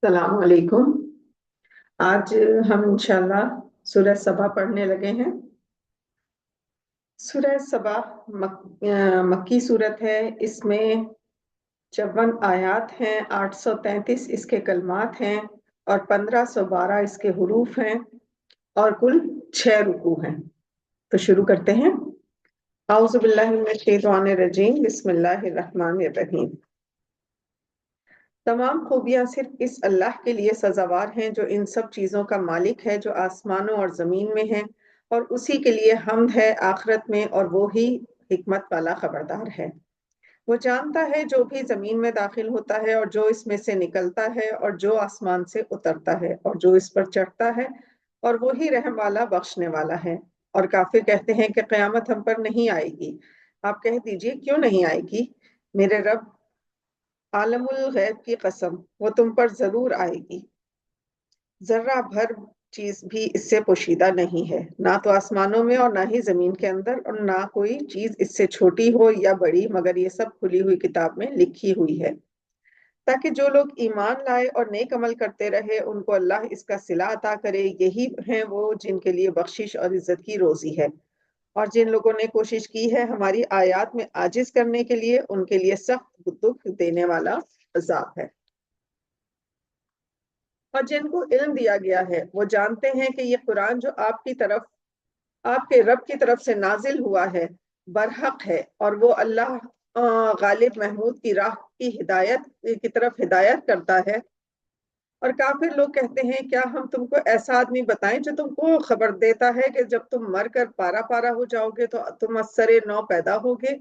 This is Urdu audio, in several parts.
السلام علیکم۔ آج ہم انشاءاللہ سورہ سبا پڑھنے لگے ہیں۔ سورہ سبا مکی صورت ہے۔ اس میں 54 آیات ہیں، 833 اس کے کلمات ہیں اور 1512 اس کے حروف ہیں اور کل 6 رکوع ہیں۔ تو شروع کرتے ہیں۔ اعوذ باللہ من الشیطان الرجیم، بسم اللہ الرحمن الرحیم۔ تمام خوبیاں صرف اس اللہ کے لیے سزاوار ہیں جو ان سب چیزوں کا مالک ہے جو آسمانوں اور زمین میں ہیں، اور اسی کے لیے حمد ہے آخرت میں، اور وہی حکمت والا خبردار ہے۔ وہ جانتا ہے جو بھی زمین میں داخل ہوتا ہے اور جو اس میں سے نکلتا ہے، اور جو آسمان سے اترتا ہے اور جو اس پر چڑھتا ہے، اور وہی رحم والا بخشنے والا ہے۔ اور کافر کہتے ہیں کہ قیامت ہم پر نہیں آئے گی۔ آپ کہہ دیجئے کیوں نہیں آئے گی؟ میرے رب عالم الغیب کی قسم، وہ تم پر ضرور آئے گی۔ ذرہ بھر چیز بھی اس سے پوشیدہ نہیں ہے، نہ تو آسمانوں میں اور نہ ہی زمین کے اندر، اور نہ کوئی چیز اس سے چھوٹی ہو یا بڑی، مگر یہ سب کھلی ہوئی کتاب میں لکھی ہوئی ہے، تاکہ جو لوگ ایمان لائے اور نیک عمل کرتے رہے ان کو اللہ اس کا صلہ عطا کرے۔ یہی ہیں وہ جن کے لیے بخشش اور عزت کی روزی ہے، اور جن لوگوں نے کوشش کی ہے ہماری آیات میں عاجز کرنے کے لیے، ان کے لیے سخت دکھ دینے والا عذاب ہے۔ اور جن کو علم دیا گیا ہے وہ جانتے ہیں کہ یہ قرآن جو آپ کے رب کی طرف سے نازل ہوا ہے برحق ہے، اور وہ اللہ غالب محمود کی راہ کی طرف ہدایت کرتا ہے۔ اور کافر لوگ کہتے ہیں کیا ہم تم کو ایسا آدمی بتائیں جو تم کو خبر دیتا ہے کہ جب تم مر کر پارا پارا ہو جاؤ گے تو تم از سر نو پیدا ہوگے؟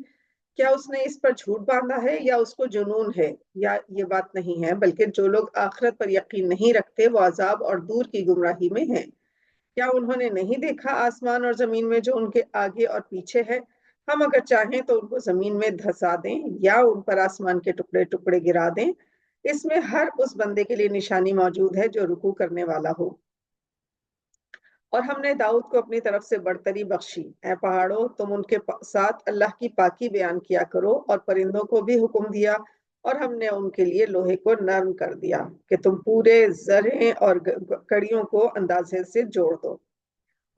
کیا اس نے اس پر جھوٹ باندھا ہے یا اس کو جنون ہے؟ یا یہ بات نہیں ہے، بلکہ جو لوگ آخرت پر یقین نہیں رکھتے وہ عذاب اور دور کی گمراہی میں ہیں۔ کیا انہوں نے نہیں دیکھا آسمان اور زمین میں جو ان کے آگے اور پیچھے ہے؟ ہم اگر چاہیں تو ان کو زمین میں دھسا دیں یا ان پر آسمان کے ٹکڑے ٹکڑے گرا دیں۔ اس میں ہر اس بندے کے لیے نشانی موجود ہے جو رکوع کرنے والا ہو۔ اور ہم نے داؤد کو اپنی طرف سے برتری بخشی۔ اے پہاڑوں، تم ان کے ساتھ اللہ کی پاکی بیان کیا کرو، اور پرندوں کو بھی حکم دیا، اور ہم نے ان کے لیے لوہے کو نرم کر دیا کہ تم پورے زریں اور کڑیوں کو اندازے سے جوڑ دو۔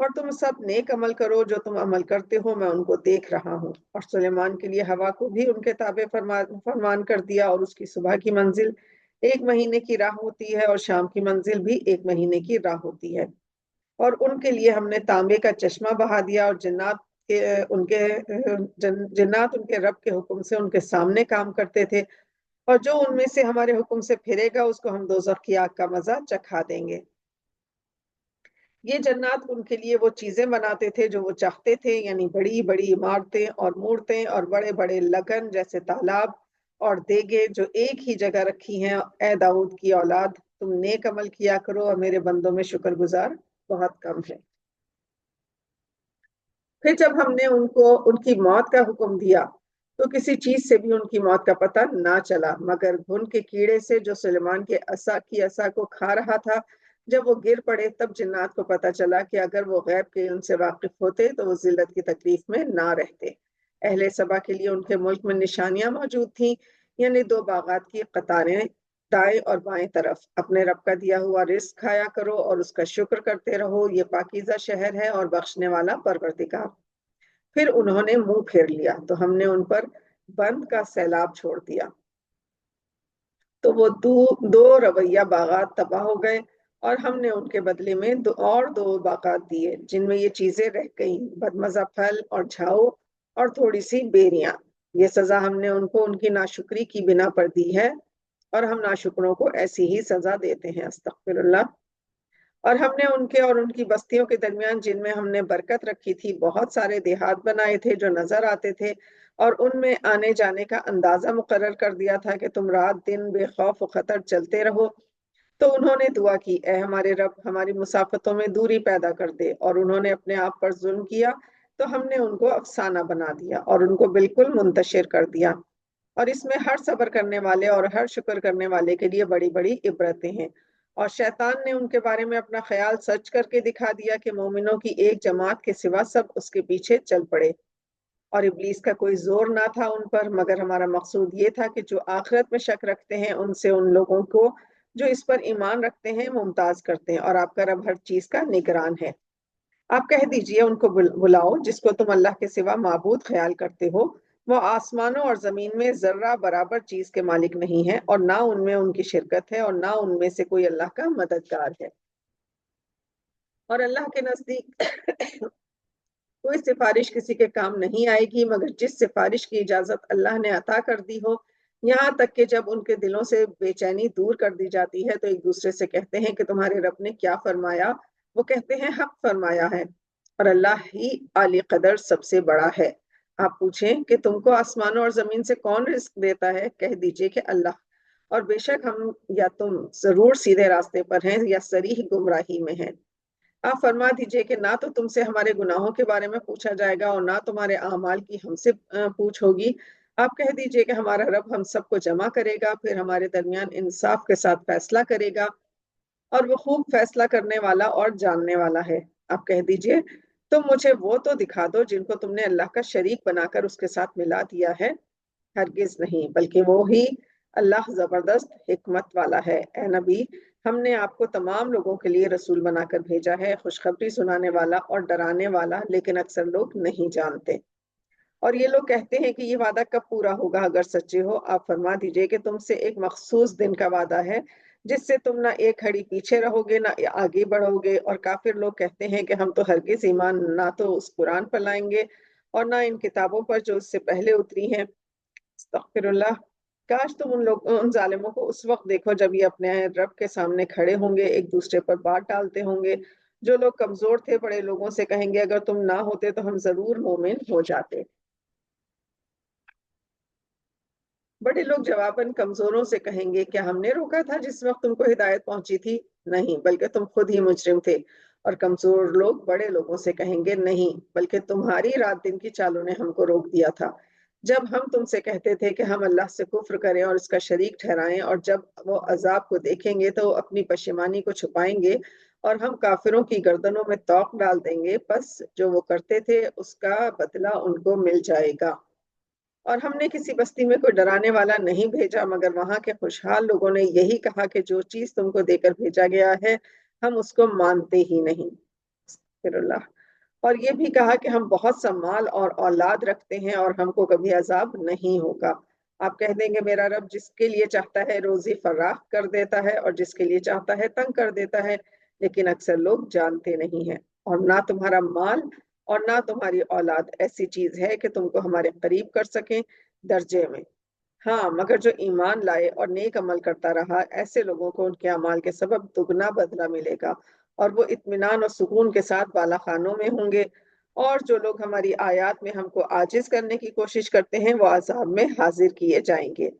اور تم سب نیک عمل کرو، جو تم عمل کرتے ہو میں ان کو دیکھ رہا ہوں۔ اور سلیمان کے لیے ہوا کو بھی ان کے تابع فرمان کر دیا، اور اس کی صبح کی منزل 1 مہینے کی راہ ہوتی ہے اور شام کی منزل بھی 1 مہینے کی راہ ہوتی ہے۔ اور ان کے لیے ہم نے تانبے کا چشمہ بہا دیا، اور جنات ان کے رب کے حکم سے ان کے سامنے کام کرتے تھے، اور جو ان میں سے ہمارے حکم سے پھرے گا اس کو ہم دوزخ کی آگ کا مزہ چکھا دیں گے۔ یہ جنات ان کے لیے وہ چیزیں بناتے تھے جو وہ چاہتے تھے، یعنی بڑی بڑی عمارتیں اور مورتیں اور بڑے بڑے لگن جیسے تالاب اور دیگیں جو ایک ہی جگہ رکھی ہیں۔ اے داؤد کی اولاد، تم نیک عمل کیا کرو، اور میرے بندوں میں شکر گزار بہت کم ہے۔ پھر جب ہم نے ان کی موت کا حکم دیا تو کسی چیز سے بھی ان کی موت کا پتہ نہ چلا مگر گھن کے کیڑے سے جو سلیمان کے عصا کو کھا رہا تھا۔ جب وہ گر پڑے تب جنات کو پتہ چلا کہ اگر وہ غیب کے علم سے واقف ہوتے تو وہ ذلت کی تکلیف میں نہ رہتے۔ اہل سبا کے لیے ان کے ملک میں نشانیاں موجود تھیں، یعنی 2 باغات کی قطاریں دائیں اور بائیں طرف۔ اپنے رب کا دیا ہوا رزق کھایا کرو اور اس کا شکر کرتے رہو، یہ پاکیزہ شہر ہے اور بخشنے والا پروردگار۔ پھر انہوں نے منہ پھیر لیا تو ہم نے ان پر بند کا سیلاب چھوڑ دیا، تو وہ 2 رویہ باغات تباہ ہو گئے، اور ہم نے ان کے بدلے میں 2 باغات دیے جن میں یہ چیزیں رہ گئیں، بدمزہ پھل اور جھاؤ اور تھوڑی سی بیریاں۔ یہ سزا ہم نے ان کو ان کی ناشکری کی بنا پر دی ہے، اور ہم ناشکروں کو ایسی ہی سزا دیتے ہیں۔ استغفر اللہ۔ اور ہم نے ان کے اور ان کی بستیوں کے درمیان جن میں ہم نے برکت رکھی تھی بہت سارے دیہات بنائے تھے جو نظر آتے تھے، اور ان میں آنے جانے کا اندازہ مقرر کر دیا تھا کہ تم رات دن بے خوف و خطر چلتے رہو۔ تو انہوں نے دعا کی، اے ہمارے رب، ہماری مسافتوں میں دوری پیدا کر دے، اور انہوں نے اپنے آپ پر ظلم کیا تو ہم نے ان کو افسانہ بنا دیا اور ان کو بالکل منتشر کر دیا۔ اور اس میں ہر صبر کرنے والے اور ہر شکر کرنے والے کے لیے بڑی بڑی عبرتیں ہیں۔ اور شیطان نے ان کے بارے میں اپنا خیال سچ کر کے دکھا دیا کہ مومنوں کی ایک جماعت کے سوا سب اس کے پیچھے چل پڑے، اور ابلیس کا کوئی زور نہ تھا ان پر، مگر ہمارا مقصود یہ تھا کہ جو آخرت میں شک رکھتے ہیں ان سے ان لوگوں کو جو اس پر ایمان رکھتے ہیں ممتاز کرتے ہیں، اور آپ کا رب ہر چیز کا نگران ہے۔ آپ کہہ دیجئے ان کو بلاؤ جس کو تم اللہ کے سوا معبود خیال کرتے ہو، وہ آسمانوں اور زمین میں ذرہ برابر چیز کے مالک نہیں ہے، اور نہ ان میں ان کی شرکت ہے، اور نہ ان میں سے کوئی اللہ کا مددگار ہے۔ اور اللہ کے نزدیک کوئی سفارش کسی کے کام نہیں آئے گی مگر جس سفارش کی اجازت اللہ نے عطا کر دی ہو، یہاں تک کہ جب ان کے دلوں سے بے چینی دور کر دی جاتی ہے تو ایک دوسرے سے کہتے ہیں کہ تمہارے رب نے کیا فرمایا؟ وہ کہتے ہیں حق فرمایا ہے، اور اللہ ہی عالی قدر سب سے بڑا ہے۔ آپ پوچھیں کہ تم کو آسمانوں اور زمین سے کون رزق دیتا ہے؟ کہہ دیجئے کہ اللہ، اور بے شک ہم یا تم ضرور سیدھے راستے پر ہیں یا صریح گمراہی میں ہیں۔ آپ فرما دیجئے کہ نہ تو تم سے ہمارے گناہوں کے بارے میں پوچھا جائے گا اور نہ تمہارے اعمال کی ہم سے پوچھ ہوگی۔ آپ کہہ دیجئے کہ ہمارا رب ہم سب کو جمع کرے گا، پھر ہمارے درمیان انصاف کے ساتھ فیصلہ کرے گا، اور وہ خوب فیصلہ کرنے والا اور جاننے والا ہے۔ آپ کہہ دیجئے تم مجھے وہ تو دکھا دو جن کو تم نے اللہ کا شریک بنا کر اس کے ساتھ ملا دیا ہے۔ ہرگز نہیں، بلکہ وہی اللہ زبردست حکمت والا ہے۔ اے نبی، ہم نے آپ کو تمام لوگوں کے لیے رسول بنا کر بھیجا ہے، خوشخبری سنانے والا اور ڈرانے والا، لیکن اکثر لوگ نہیں جانتے۔ اور یہ لوگ کہتے ہیں کہ یہ وعدہ کب پورا ہوگا؟ اگر سچے ہو آپ فرما دیجئے کہ تم سے ایک مخصوص دن کا وعدہ ہے جس سے تم نہ ایک گھڑی پیچھے رہو گے نہ آگے بڑھو گے۔ اور کافر لوگ کہتے ہیں کہ ہم تو ہرگز ایمان نہ تو اس قرآن پر لائیں گے اور نہ ان کتابوں پر جو اس سے پہلے اتری ہیں۔ استغفر اللہ۔ کاش تم ان ظالموں کو اس وقت دیکھو جب یہ اپنے رب کے سامنے کھڑے ہوں گے، ایک دوسرے پر بات ڈالتے ہوں گے۔ جو لوگ کمزور تھے بڑے لوگوں سے کہیں گے اگر تم نہ ہوتے تو ہم ضرور مومن ہو جاتے۔ بڑے لوگ جواباً کمزوروں سے کہیں گے کیا ہم نے روکا تھا جس وقت تم کو ہدایت پہنچی تھی؟ نہیں، بلکہ تم خود ہی مجرم تھے۔ اور کمزور لوگ بڑے لوگوں سے کہیں گے نہیں، بلکہ تمہاری رات دن کی چالوں نے ہم کو روک دیا تھا۔ جب ہم تم سے کہتے تھے کہ ہم اللہ سے کفر کریں اور اس کا شریک ٹھہرائیں، اور جب وہ عذاب کو دیکھیں گے تو وہ اپنی پشیمانی کو چھپائیں گے اور ہم کافروں کی گردنوں میں توق ڈال دیں گے، پس جو وہ کرتے تھے اس کا بدلہ ان کو مل جائے گا۔ اور ہم نے کسی بستی میں کوئی ڈرانے والا نہیں بھیجا مگر وہاں کے خوشحال لوگوں نے یہی کہا کہ جو چیز تم کو دے کر بھیجا گیا ہے ہم اس کو مانتے ہی نہیں۔ استغفر اللہ۔ اور یہ بھی کہا کہ ہم بہت سا مال اور اولاد رکھتے ہیں اور ہم کو کبھی عذاب نہیں ہوگا۔ آپ کہہ دیں گے میرا رب جس کے لیے چاہتا ہے روزی فراخ کر دیتا ہے اور جس کے لیے چاہتا ہے تنگ کر دیتا ہے، لیکن اکثر لوگ جانتے نہیں ہیں۔ اور نہ تمہارا مال اور نہ تمہاری اولاد ایسی چیز ہے کہ تم کو ہمارے قریب کر سکیں درجے میں۔ ہاں، مگر جو ایمان لائے اور نیک عمل کرتا رہا، ایسے لوگوں کو ان کے اعمال کے سبب دگنا بدلہ ملے گا، اور وہ اطمینان اور سکون کے ساتھ بالا خانوں میں ہوں گے۔ اور جو لوگ ہماری آیات میں ہم کو عاجز کرنے کی کوشش کرتے ہیں وہ عذاب میں حاضر کیے جائیں گے۔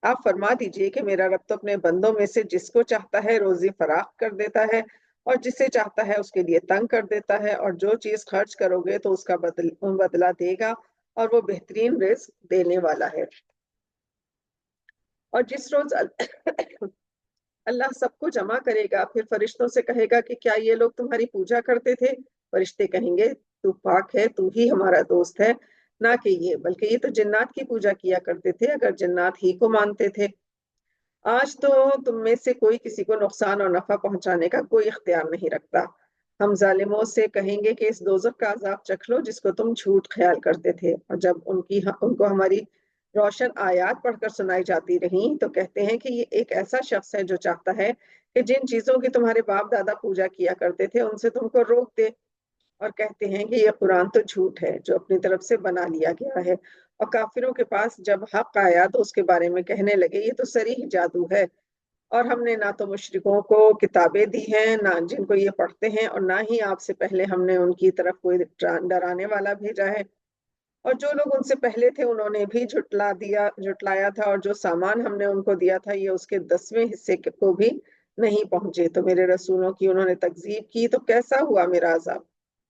آپ فرما دیجئے کہ میرا رب تو اپنے بندوں میں سے جس کو چاہتا ہے روزی فراخ کر دیتا ہے اور جسے چاہتا ہے اس کے لیے تنگ کر دیتا ہے، اور جو چیز خرچ کرو گے تو اس کا بدلہ دے گا، اور وہ بہترین رزق دینے والا ہے۔ اور جس روز اللہ سب کو جمع کرے گا پھر فرشتوں سے کہے گا کہ کیا یہ لوگ تمہاری پوجا کرتے تھے؟ فرشتے کہیں گے تو پاک ہے، تو ہی ہمارا دوست ہے، نہ کہ یہ، بلکہ یہ تو جنات کی پوجا کیا کرتے تھے اگر جنات ہی کو مانتے تھے۔ آج تو تم میں سے کوئی کسی کو نقصان اور نفع پہنچانے کا کوئی اختیار نہیں رکھتا۔ ہم ظالموں سے کہیں گے کہ اس دوزخ کا عذاب چکھ لو جس کو تم جھوٹ خیال کرتے تھے، اور جب ان کو ہماری روشن آیات پڑھ کر سنائی جاتی رہیں تو کہتے ہیں کہ یہ ایک ایسا شخص ہے جو چاہتا ہے کہ جن چیزوں کی تمہارے باپ دادا پوجا کیا کرتے تھے ان سے تم کو روک دے، اور کہتے ہیں کہ یہ قرآن تو جھوٹ ہے جو اپنی طرف سے بنا لیا گیا ہے۔ اور کافروں کے پاس جب حق آیا تو اس کے بارے میں کہنے لگے یہ تو صریح جادو ہے، اور ہم نے نہ تو مشرکوں کو کتابیں دی ہیں نہ جن کو یہ پڑھتے ہیں، اور نہ ہی آپ سے پہلے ہم نے ان کی طرف کوئی ڈرانے والا بھیجا ہے۔ اور جو لوگ ان سے پہلے تھے انہوں نے بھی جھٹلایا تھا، اور جو سامان ہم نے ان کو دیا تھا یہ اس کے 10ویں حصے کو بھی نہیں پہنچے، تو میرے رسولوں کی انہوں نے تکذیب کی تو کیسا ہوا میرا عذاب۔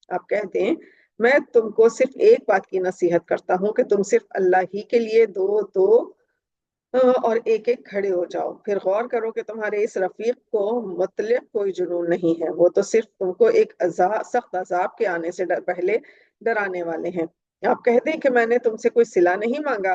آپ کہتے ہیں میں تم کو صرف ایک بات کی نصیحت کرتا ہوں کہ تم صرف اللہ ہی کے لیے دو دو اور ایک ایک کھڑے ہو جاؤ، پھر غور کرو کہ تمہارے اس رفیق کو مطلق کوئی جنون نہیں ہے، وہ تو صرف تم کو ایک سخت عذاب کے آنے سے پہلے ڈرانے والے ہیں۔ آپ کہتے ہیں کہ میں نے تم سے کوئی صلہ نہیں مانگا،